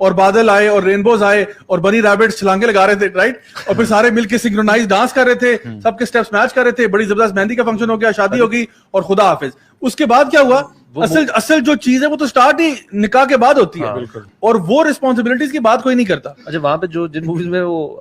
اور بادل آئے اور رینبوز آئے اور بنی ریبٹس چھلانگے لگا رہے تھے رائٹ, اور پھر سارے مل کے سنکرونائز ڈانس کر رہے تھے, سب کے سٹیپس میچ کر رہے تھے, بڑی زبردست مہندی کا فنکشن ہو گیا, شادی ہو گئی اور خدا حافظ. اس کے بعد کیا ہوا, اصل جو چیز ہے وہ تو سٹارٹ ہی نکاح کے بعد ہوتی ہے, اور وہ رسپانسبلٹیز کی بات کوئی نہیں کرتا. اچھا وہاں پہ جو جن موویز میں وہ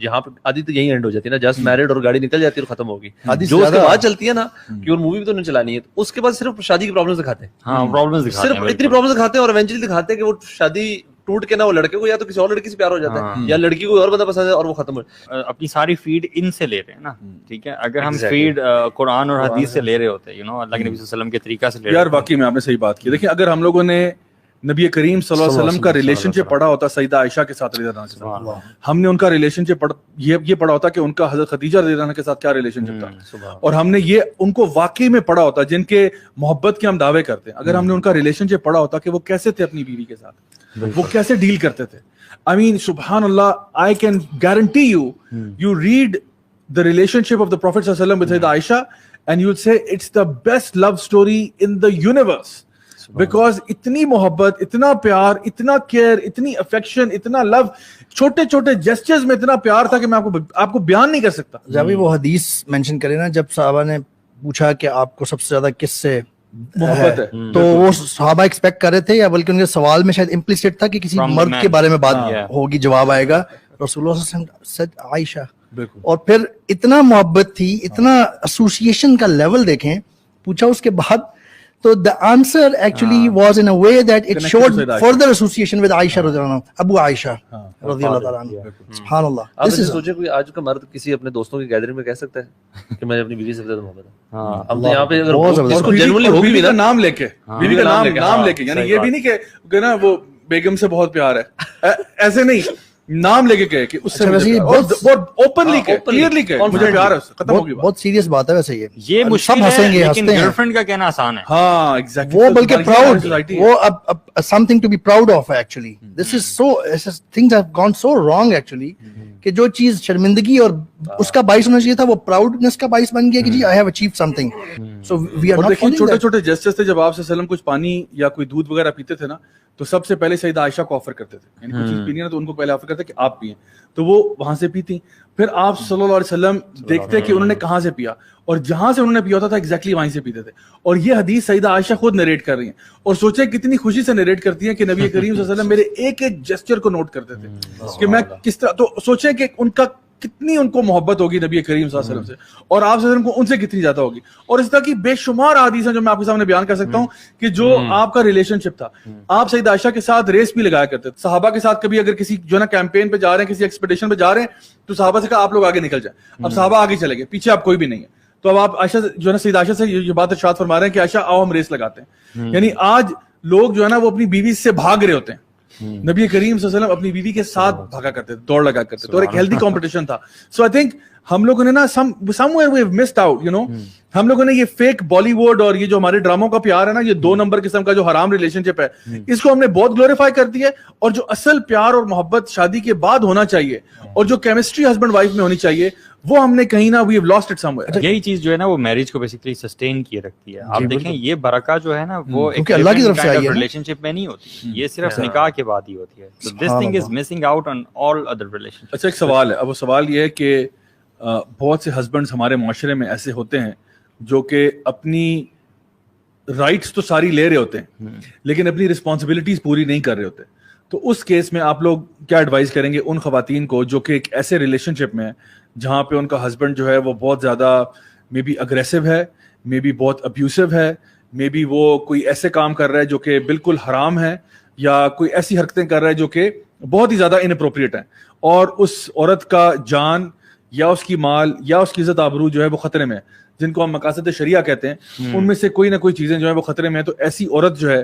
یہاں پہ آدھی تو یہی اینڈ ہو جاتی ہے نا, جسٹ میرڈ اور گاڑی نکل جاتی ہے اور ختم ہوگی. جو اس کے بعد چلتی ہے نا کہ اور مووی بھی تو نہیں چلانی ہے, اس کے بعد صرف شادی کی پرابلمس دکھاتے ہیں. ہاں پرابلمس دکھاتے ہیں, صرف اتنی پرابلمس دکھاتے ہیں اور ایونچولی دکھاتے ہیں کہ وہ شادی ٹوٹ کے نا وہ لڑکے کو یا تو کسی اور لڑکی سے پیار ہو جاتا ہے یا لڑکی کو اور بندہ پسند ہے اور وہ ختم ہو. اپنی ساری فیڈ ان سے لے رہے ہیں نا, ٹھیک ہے. اگر ہم فیڈ قرآن اور حدیث سے لے رہے ہوتے ہیں, اللہ کے نبی صلی اللہ علیہ وسلم کے طریقہ سے لے رہے, یار واقعی میں آپ نے صحیح بات کی. دیکھیں اگر ہم لوگوں نے نبی کریم صلی اللہ علیہ وسلم کا ریلیشن شپ پڑھا ہوتا سیدہ عائشہ کے ساتھ رضی اللہ عنہا کے ساتھ, ہم نے ان کا ریلیشن شپ یہ پڑھا ہوتا کہ ان کا حضرت خدیجہ رضی اللہ عنہا کے ساتھ کیا ریلیشن شپ تھا, اور ہم نے یہ ان کو واقعی میں پڑھا ہوتا جن کے محبت کے ہم دعوے کرتے ہیں. اگر ہم نے ان کا ریلیشن شپ پڑھا ہوتا کہ وہ کیسے تھے اپنی بیوی کے ساتھ, وہ کیسے ڈیل کرتے تھے. I mean, subhanallah, I can guarantee you read the relationship of the Prophet sallallahu alaihi wasallam with Sayyidah Aisha and you'll say it's the best love story in the universe. Because اتنی محبت, اتنا پیار, اتنا care, اتنی affection, اتنا لو, چھوٹے چھوٹے gestures میں اتنا پیار تھا کہ میں آپ کو بیان نہیں کر سکتا. جب وہ حدیث مینشن کرے نا, جب صحابہ نے پوچھا کہ آپ کو سب سے زیادہ کس سے محبت ہے, تو وہ صحابہ ایکسپیکٹ کر رہے تھے, یا بلکہ ان کے سوال میں شاید امپلیسٹ تھا کہ کسی مرد کے بارے میں بات ہوگی, جواب آئے گا. رسول اللہ صلی اللہ علیہ وسلم said عائشہ, اور پھر اتنا محبت تھی, اتنا ایسوسیشن کا لیول دیکھیں, پوچھا اس کے بعد. تو the answer actually was in a way that it showed further association with Aisha رضی اللہ عنہ, ابو عائشہ رضی اللہ تعالیٰ عنہ. سبحان اللہ. آپ سوچے کوئی آج کا مرد کسی اپنے دوستوں کی گیدرنگ میں کہہ سکتا ہے کہ میں اپنی بیوی سے زیادہ محبت ہے. ہم یہاں پہ اگر جنرلی ہوگی بھی نا نام لے کے, بیوی کا نام لے کے, یعنی یہ بھی نہیں کہ نا وہ بیگم سے بہت پیار ہے, ایسے نہیں, نام لے کے کہے کہ اس سے بہت اوپنلی کہے, کلیئرلی کہے مجھے پیار ہے اس سے, ختم ہو گئی بات. بہت سیریس بات ہے ویسے یہ مشکل ہے, لیکن گرل فرینڈ کا کہنا آسان ہے. ہاں ایگزیکٹلی, وہ بلکہ پراؤڈ, وہ something to be proud of actually. This is so things have gone so wrong actually, کہ جو چیز شرمندگی اور اس کا باعث ہونا چاہیے تھا وہ پراؤڈنس کا باعث بن گیا کہ جی I have achieved something. So we are not. چھوٹے چھوٹے جسٹس تھے, جب آپ صلی اللہ علیہ وسلم کچھ پانی یا کوئی دودھ وغیرہ پیتے تھے نا, تو سب سے پہلے سیدہ عائشہ کو آفر کرتے تھے, یعنی کچھ چیز پینی ہے تو ان کو پہلے آفر کرتے کہ آپ پئیں, تو وہ وہاں سے پیتی. پھر آپ صلی اللہ علیہ وسلم دیکھتے کہ انہوں نے کہاں سے پیا, اور جہاں سے انہوں نے پیا ہوتا تھا ایگزیکٹلی وہیں سے پیتے تھے. اور یہ حدیث سیدہ عائشہ خود نریٹ کر رہی ہیں, اور سوچیں کتنی خوشی سے نریٹ کرتی ہیں کہ نبی کریم صلی اللہ علیہ وسلم میرے ایک ایک جسچر کو نوٹ کرتے تھے کہ میں کس طرح. تو سوچیں کہ ان کا کتنی ان کو محبت ہوگی نبی کریم صلی اللہ علیہ وسلم سے, اور آپ صلی اللہ علیہ وسلم کو ان سے کتنی زیادہ ہوگی. اور اس طرح کی بے شمار احادیث ہیں جو میں آپ کے سامنے بیان کر سکتا ہوں کہ جو آپ کا ریلیشن شپ تھا. آپ سیدہ عائشہ کے ساتھ ریس بھی لگایا کرتے تھے, صحابہ کے ساتھ کبھی اگر کسی جو ہے نا کیمپین پہ جا رہے ہیں, کسی ایکسپیڈیشن پہ جا رہے ہیں, تو صحابہ سے کہا آپ لوگ آگے نکل جائیں. اب صحابہ آگے چلے گئے, پیچھے آپ کوئی بھی نہیں ہے, تو اب آپ عائشہ جو ہے نا سیدہ عائشہ سے یہ بات ارشاد فرما رہے ہیں کہ عائشہ آؤ ہم ریس لگاتے ہیں. یعنی آج لوگ جو ہے نا وہ اپنی بیوی سے بھاگ رہے ہوتے ہیں, نبی کریم صلی اللہ علیہ وسلم اپنی بیوی کے ساتھ بھاگا کرتے تھے, دوڑ لگا کرتے تھے, اور ایک ہیلدی کمپٹیشن تھا. سو آئی تھنک ہم لوگوں نے نا somewhere we have missed out, you know, ہم لوگوں نے یہ فیک بالی ووڈ اور یہ جو ہمارے ڈراموں کا پیار ہے نا, یہ 2 نمبر قسم کا جو حرام ریلیشن شپ ہے, اس کو ہم نے بہت گلوریفائی کر دیا ہے. اور جو اصل پیار اور محبت شادی کے بعد ہونا چاہیے, اور جو کیمسٹری ہسبینڈ وائف میں ہونی چاہیے, وہ ہم نے کہیں نا we have lost it somewhere. یہی چیز جو ہے نا وہ میرج کو بیسیکلی سسٹین کیے رکھتی ہے. آپ دیکھیں یہ برکہ جو ہے نا وہ ایک اللہ کی طرف سے آئی ہے, ریلیشن شپ میں نہیں ہوتی, یہ صرف نکاح کے بعد ہی ہوتی ہے. So this thing is missing out on all other relationships. اچھا ایک سوال ہے, اب وہ سوال یہ ہے کہ بہت سے ہسبینڈز ہمارے معاشرے میں ایسے ہوتے ہیں جو کہ اپنی رائٹس تو ساری لے رہے ہوتے ہیں لیکن اپنی رسپانسبلٹیز پوری نہیں کر رہے ہوتے. تو اس کیس میں آپ لوگ کیا ایڈوائز کریں گے ان خواتین کو جو کہ ایک ایسے ریلیشن شپ میں ہیں جہاں پہ ان کا ہسبینڈ جو ہے وہ بہت زیادہ مے بی اگریسو ہے, مے بی بہت ابیوسو ہے, مے بی وہ کوئی ایسے کام کر رہا ہے جو کہ بالکل حرام ہے, یا کوئی ایسی حرکتیں کر رہا ہے جو کہ بہت ہی زیادہ اناپروپریٹ ہیں, اور اس عورت کا جان یا اس کی مال یا اس کی عزت آبرو جو ہے وہ خطرے میں ہے, جن کو ہم مقاصد شریعہ کہتے ہیں, ان میں سے کوئی نہ کوئی چیزیں جو ہیں وہ خطرے میں ہیں. تو ایسی عورت جو ہے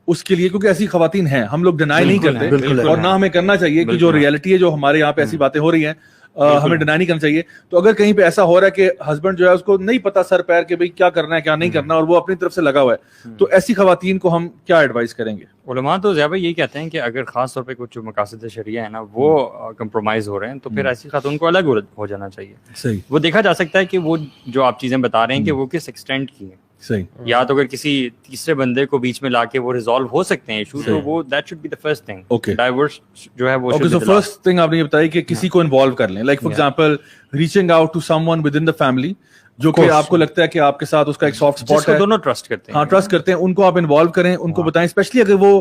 اس کے لیے, کیونکہ ایسی خواتین ہیں, ہم لوگ ڈینائی نہیں کرتے, اور نہ ہمیں کرنا چاہیے کہ جو ریئلٹی ہے, جو ہمارے یہاں پہ ایسی باتیں ہو رہی ہیں, ہمیں ڈینائی نہیں کرنا چاہیے. تو اگر کہیں پہ ایسا ہو رہا ہے کہ ہسبینڈ جو ہے اس کو نہیں پتا سر پیر کہ بھئی کیا کرنا ہے کیا نہیں کرنا, اور وہ اپنی طرف سے لگا ہوا ہے, تو ایسی خواتین کو ہم کیا ایڈوائز کریں گے؟ علماء تو زیادہ یہی کہتے ہیں کہ اگر خاص طور پہ کچھ مقاصد شریعہ ہے نا وہ کمپرومائز ہو رہے ہیں, تو پھر ایسی خاتون کو الگ ہو جانا چاہیے. صحیح, وہ دیکھا جا سکتا ہے کہ وہ جو آپ چیزیں بتا رہے ہیں کہ وہ کس ایکسٹینٹ کی ہیں. صحیح. یا تو اگر کسی تیسرے بندے کو بیچ میں لا کے وہ ریزالو ہو سکتے ہیں ایشو, تو وہ that should be the first thing. Okay. Divorce جو ہے وہ اوکے, سو فرسٹ تھنگ آپ نے یہ بتائی کہ کسی کو انوالو کر لیں, like for example reaching out to someone within the family جو کہ آپ کو لگتا ہے کہ آپ کے ساتھ اس کا ایک سافٹ اسپاٹ ہے, دونوں ٹرسٹ کرتے ہیں. ہاں ٹرسٹ کرتے ہیں, ان کو آپ انوالو کریں, ان کو بتائیں, اسپیشلی اگر وہ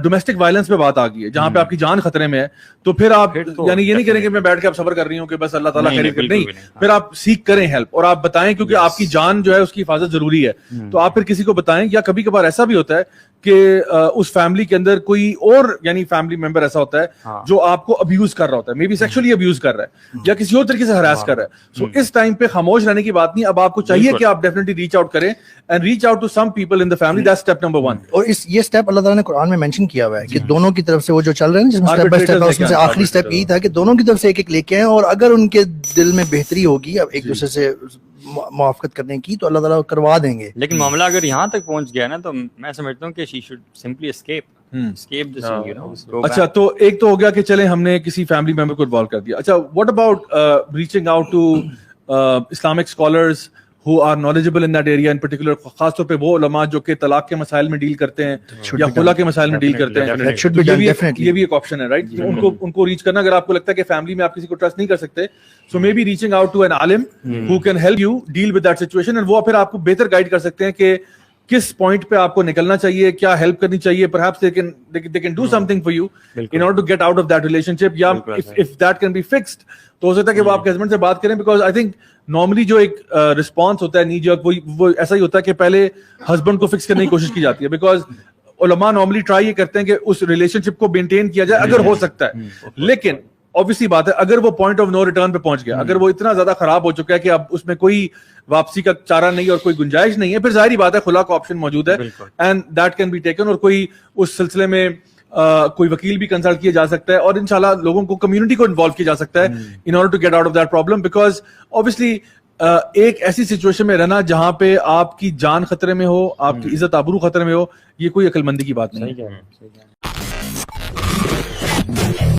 ڈومیسٹک وائلنس پہ بات آ گئی ہے جہاں پہ آپ کی جان خطرے میں ہے, تو پھر آپ یعنی یہ نہیں کریں کہ میں بیٹھ کے اب صبر کر رہی ہوں کہ بس اللہ تعالیٰ خیر کرے, نہیں, پھر آپ سیکھ کریں ہیلپ اور آپ بتائیں, کیونکہ آپ کی جان جو ہے اس کی حفاظت ضروری ہے. تو آپ پھر کسی کو بتائیں, یا کبھی کبھار ایسا بھی ہوتا ہے کہ اس فیملی کے اندر کوئی اور یعنی فیملی ممبر ایسا ہوتا ہے جو آپ کو ابیوز کر رہا ہوتا ہے, مے بی سیکشولی ابیوز کر رہا ہے یا کسی اور طریقے سے ہراس کر رہا ہے. سو اس ٹائم پہ خاموش رہنے کی بات نہیں, اب آپ کو چاہیے کہ آپ ڈیفینیٹلی ریچ آؤٹ کریں and reach out to some people in the family. That's step number 1. اور یہ اسٹیپ اللہ تعالیٰ نے قرآن میں مینشن کیا ہوا ہے کہ دونوں کی طرف سے وہ جو چل رہے ہیں جس میں اسٹیپ بائی اسٹیپ ہے, اس میں سے آخری اسٹیپ یہی تھا کہ دونوں کی طرف سے ایک ایک لے کے آئیں, اور اگر ان کے دل میں بہتری ہوگی اب ایک دوسرے سے موافقت کرنے کی تو اللہ تعالیٰ کروا دیں گے. لیکن معاملہ اگر یہاں تک پہنچ گیا نا تو میں سمجھتا ہوں کہ she should simply escape this, you know. اچھا, تو ایک تو ہو گیا کہ چلیں ہم نے کسی فیملی ممبر کو انوالو کر دیا. اچھا, what about reaching out to Islamic scholars who are knowledgeable in that area in particular, خاص طور پہ وہ علماء جو کہ طلاق کے مسائل میں ڈیل کرتے ہیں یا خلا کے مسائل میں ڈیل کرتے ہیں, یہ بھی ایک آپشن ہے, رائٹ. ان کو ریچ کرنا, اگر آپ کو لگتا ہے کہ فیملی میں آپ کسی کو ٹرسٹ نہیں کر سکتے, so maybe reaching out to an عالم who can help you deal with that situation, and وہ پھر آپ کو بہتر گائیڈ کر سکتے ہیں کہ کس پوائنٹ پہ آپ کو نکلنا چاہیے, کیا ہیلپ کرنی چاہیے. Perhaps they can do something for you in order to get out of that relationship, یا if that can be fixed تو ہو سکتا ہے کہ وہ آپ کے ہسبینڈ سے بات کریں. بیکاز آئی تھنک نارملی جو ایک رسپانس ہوتا ہے نی جرک, وہ ایسا ہی ہوتا ہے کہ پہلے ہسبینڈ کو فکس کرنے کی کوشش کی جاتی ہے, بیکاز علماء نارملی ٹرائی یہ کرتے ہیں کہ اس ریلیشن شپ کو مینٹین کیا جائے اگر ہو سکتا ہے. لیکن obviously بات ہے, اگر وہ پوائنٹ آف نو ریٹرن پہ پہنچ گیا, اگر وہ اتنا زیادہ خراب ہو چکا ہے کہ اب اس میں کوئی واپسی کا چارہ نہیں اور کوئی گنجائش نہیں ہے, پھر ظاہری بات ہے خلا کا آپشن موجود ہے, and that can be taken, اور کوئی اس سلسلے میں کوئی وکیل بھی کنسلٹ کیا جا سکتا ہے, اور انشاءاللہ لوگوں کو, کمیونٹی کو انوالو کیا جا سکتا ہے in order to get out of that problem. Because obviously ایک ایسی سچویشن میں رہنا جہاں پہ آپ کی جان خطرے میں ہو, آپ کی عزت آبرو خطرے میں ہو, یہ کوئی عقل مندی کی بات نہیں ہے.